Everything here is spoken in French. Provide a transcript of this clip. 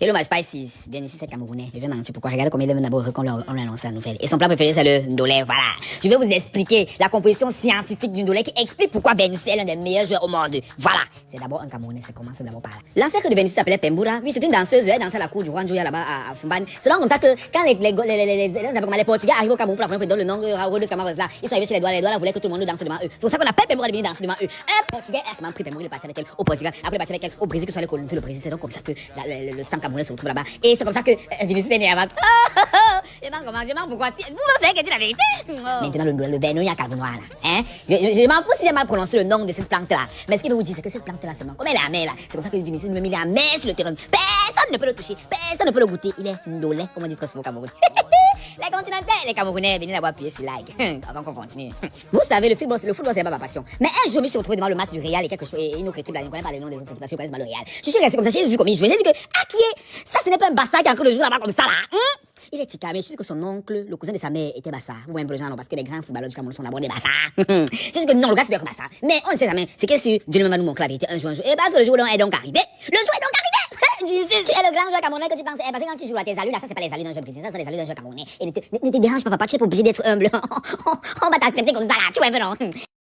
Hello my spices, bienvenue ici c'est Camerounais. Je vais mentir pourquoi. Regardez combien de d'abord qu'on lui annonce la nouvelle. Et son plat préféré c'est le ndolé, voilà. Je vais vous expliquer la composition scientifique du ndolé qui explique pourquoi Vénus est l'un des meilleurs joueurs au monde. Voilà. C'est d'abord un Camerounais, c'est commence d'abord par là. L'ancêtre de Vénus s'appelait Pembura. Oui, c'est une danseuse, elle dansait à la cour du roi Njoya là-bas à Fumban. C'est donc comme ça que quand les Portugais arrivent au Cameroun pour la première fois, ils donnent le nom Raoul de Samaras là. Ils sont arrivés chez les Douala là voulaient que tout le monde danse devant eux. C'est pour ça qu'on appelle Pembura de venir danser devant eux. Un Portugais a seulement pris Pembura, il est parti avec elle au Portugal, après il est parti avec elle au Brésil, que ce soit les colonies le Brésil. C'est donc comme ça que le sang camerounais se retrouve là-bas. Et c'est comme ça que Vinicius est né avant. Je m'en pourquoi si vous pensez que c'est la vérité. Maintenant le Benoît Calvinois là, hein. Je m'en fous si j'ai mal prononcé le nom de cette plante là. Mais ce qu'il veut vous dire c'est que cette plante là seulement, comme elle est amère là, c'est comme ça que Vinicius me met la main sur le terrain. Personne ne peut le toucher, personne ne peut le goûter. Il est ndolé, comme on dit très souvent au Cameroun. Les continentaux, les Camerounais, venez d'abord appuyer sur like avant qu'on continue. Vous savez, le football c'est pas ma passion. Mais un jour, je me suis retrouvé devant le match du Real et quelque chose, et une autre équipe là, je ne connais pas les noms des autres équipes parce que je connais pas le Real. Je suis resté comme ça, j'ai vu comme il jouait. J'ai dit que, qui est? Ça, ce n'est pas un bastard qui est en train de jouer là-bas comme ça là. Il est tika, mais je sais que son oncle, le cousin de sa mère, était bassa. Vous voyez un peu les gens, non, parce que les grands footballeurs du Cameroun sont d'abord des bassards. Je sais que non, le gars, c'est bien comme bassa. Mais on ne sait jamais. C'est que si Dieu va nous montrer la vérité un jour. Et parce que le jour est donc arrivé. Le jour est donc arrivé. Tu es le grand joueur camerounais que tu penses. Parce que quand tu joues à tes allus, là, ça, c'est pas les allus d'un joueur brésilien, ça, sont les allus d'un joueur camerounais. Et ne te dérange pas, papa, tu es pas obligé d'être humble. On va t'accepter comme ça, là. Tu vois un peu, non?